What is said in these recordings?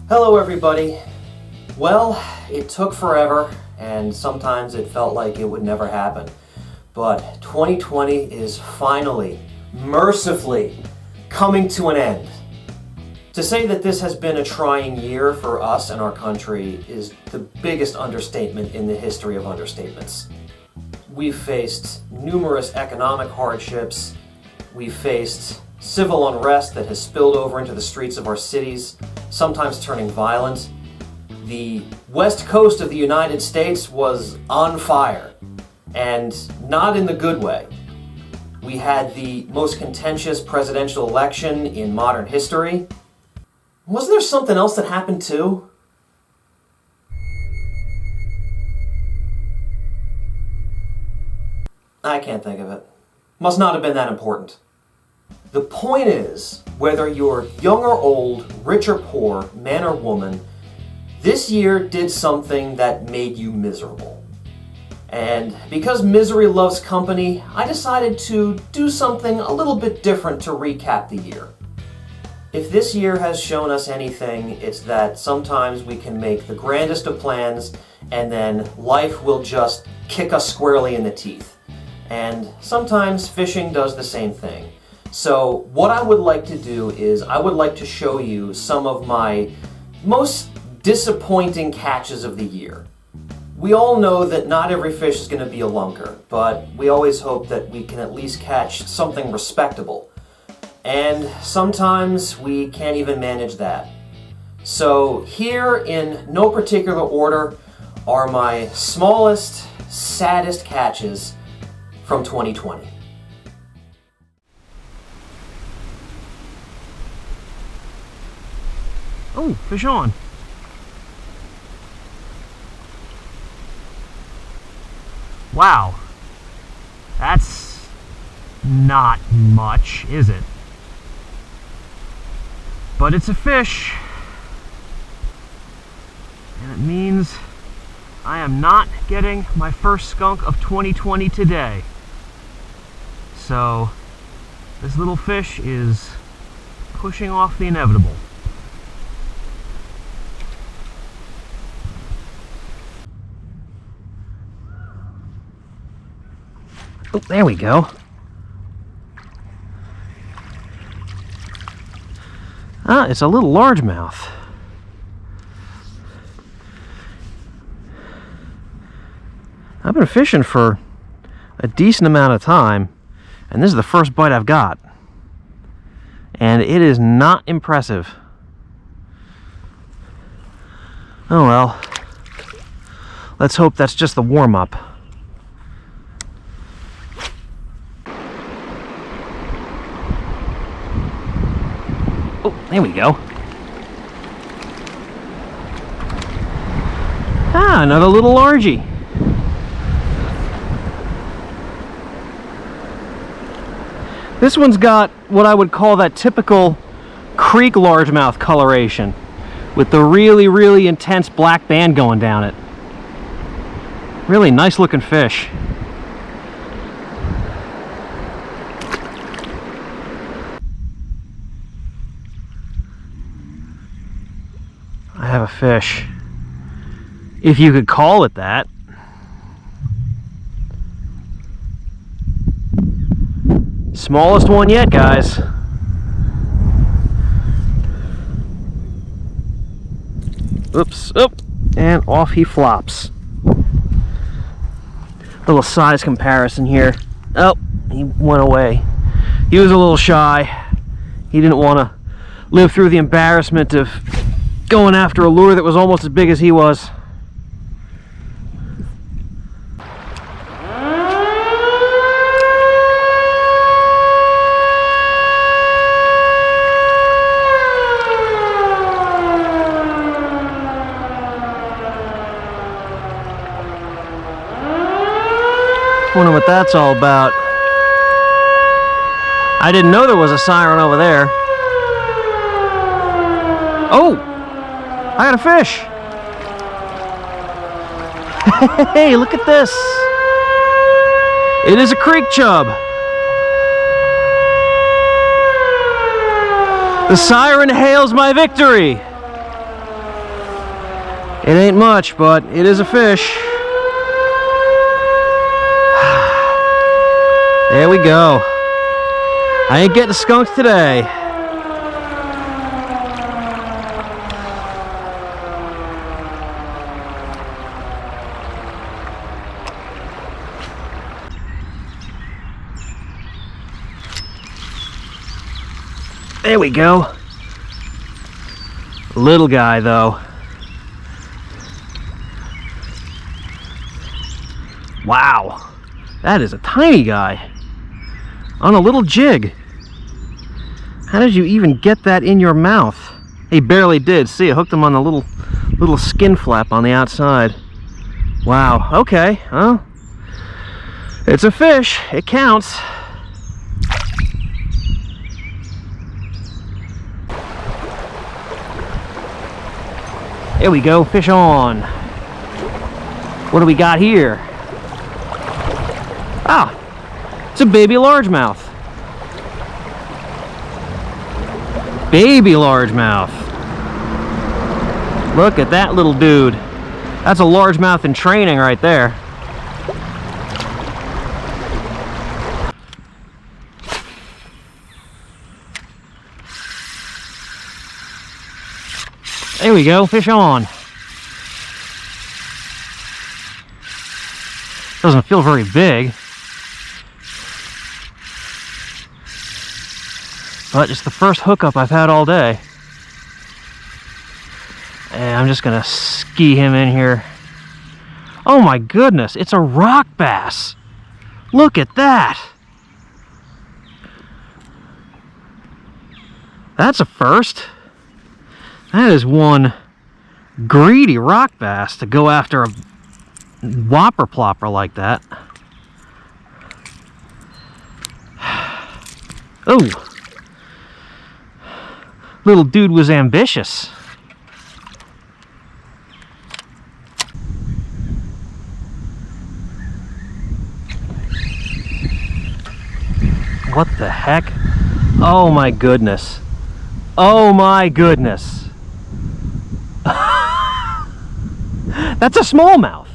Hello everybody. Well, it took forever and sometimes it felt like it would never happen. But 2020 is finally, mercifully, coming to an end. To say that this has been a trying year for us and our country is the biggest understatement in the history of understatements. We've faced numerous economic hardships. We've faced civil unrest that has spilled over into the streets of our cities, sometimes turning violent. The west coast of the United States was on fire, and not in the good way. We had the most contentious presidential election in modern history. Wasn't there something else that happened too? I can't think of it. Must not have been that important. The point is, whether you're young or old, rich or poor, man or woman, this year did something that made you miserable. And because misery loves company, I decided to do something a little bit different to recap the year. If this year has shown us anything, it's that sometimes we can make the grandest of plans and then life will just kick us squarely in the teeth. And sometimes fishing does the same thing. So what I would like to do is I would like to show you some of my most disappointing catches of the year. We all know that not every fish is going to be a lunker, but we always hope that we can at least catch something respectable. And sometimes we can't even manage that. So here, in no particular order, are my smallest, saddest catches from 2020. Oh, fish on. Wow. That's not much, is it? But it's a fish. And it means I am not getting my first skunk of 2020 today. So this little fish is pushing off the inevitable. Oh, there we go. Ah, it's a little largemouth. I've been fishing for a decent amount of time, and this is the first bite I've got. And it is not impressive. Oh well. Let's hope that's just the warm-up. Oh, there we go. Ah, another little largie. This one's got what I would call that typical creek largemouth coloration with the really, really intense black band going down it. Really nice looking fish. I have a fish, if you could call it that. Smallest one yet, guys. Oops, oh, and off he flops. Little size comparison here. Oh, he went away. He was a little shy. He didn't want to live through the embarrassment of going after a lure that was almost as big as he was. Wonder what that's all about. I didn't know there was a siren over there. Oh! I got a fish! Hey, look at this! It is a creek chub! The siren hails my victory! It ain't much, but it is a fish. There we go. I ain't getting skunked today. There we go. Little guy though. Wow, that is a tiny guy on a little jig. How did you even get that in your mouth? He barely did. See, I hooked him on the little skin flap on the outside. Wow, okay, well, it's a fish, it counts. There we go, fish on. What do we got here? Ah, it's a baby largemouth. Baby largemouth. Look at that little dude. That's a largemouth in training right there. There we go, fish on. Doesn't feel very big, but it's the first hookup I've had all day. And I'm just gonna ski him in here. Oh my goodness, it's a rock bass. Look at that. That's a first. That is one greedy rock bass to go after a whopper plopper like that. Oh, little dude was ambitious. What the heck? Oh my goodness. Oh my goodness. That's a smallmouth.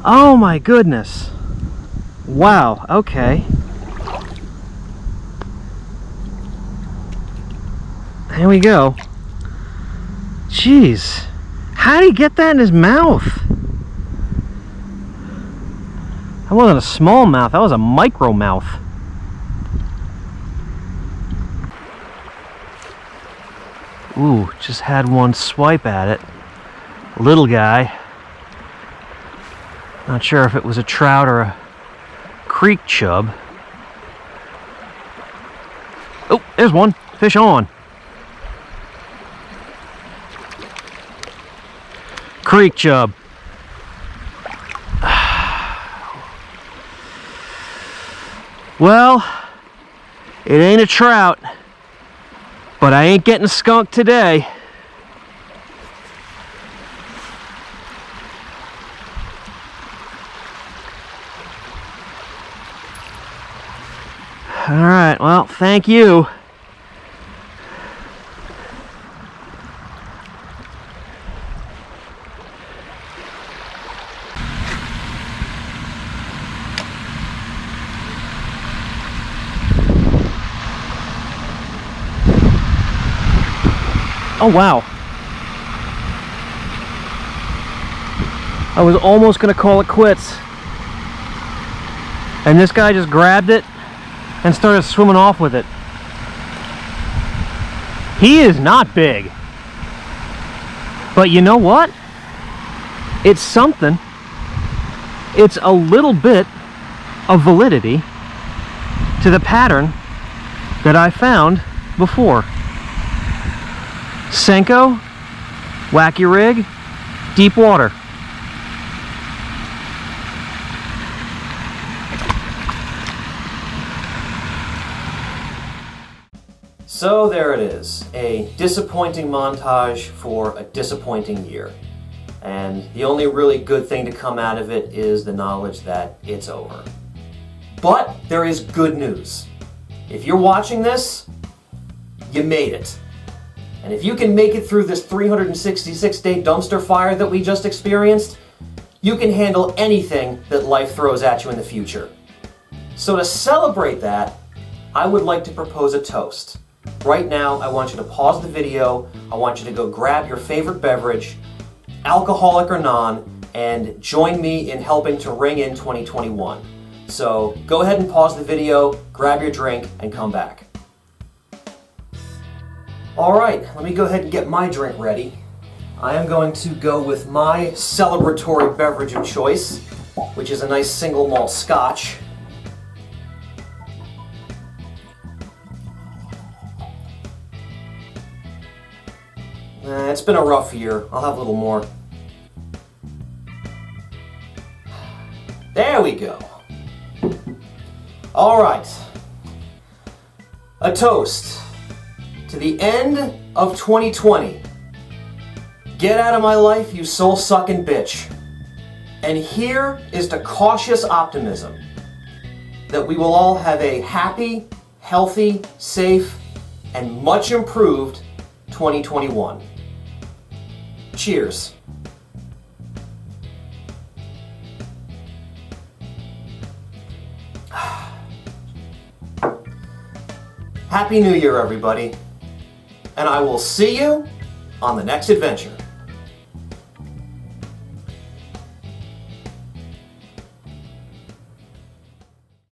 Oh my goodness. Wow, okay. There we go. Jeez. How did he get that in his mouth? That wasn't a smallmouth, that was a micro mouth. Ooh, just had one swipe at it. Little guy. Not sure if it was a trout or a creek chub. Oh, there's one. Fish on. Creek chub. Well, it ain't a trout, but I ain't getting skunked today. All right, well, thank you. Oh, wow. I was almost going to call it quits. And this guy just grabbed it and started swimming off with it. He is not big. But you know what? It's something. It's a little bit of validity to the pattern that I found before. Senko, wacky rig, deep water. So there it is, a disappointing montage for a disappointing year. And the only really good thing to come out of it is the knowledge that it's over. But there is good news. If you're watching this, you made it. And if you can make it through this 366-day dumpster fire that we just experienced, you can handle anything that life throws at you in the future. So to celebrate that, I would like to propose a toast. Right now, I want you to pause the video. I want you to go grab your favorite beverage, alcoholic or non, and join me in helping to ring in 2021. So go ahead and pause the video, grab your drink, and come back. All right, let me go ahead and get my drink ready. I am going to go with my celebratory beverage of choice, which is a nice single malt scotch. It's been a rough year. I'll have a little more. There we go. All right. A toast to the end of 2020. Get out of my life, you soul-sucking bitch. And here is to cautious optimism that we will all have a happy, healthy, safe, and much improved 2021. Cheers. Happy New Year, everybody. And I will see you on the next adventure.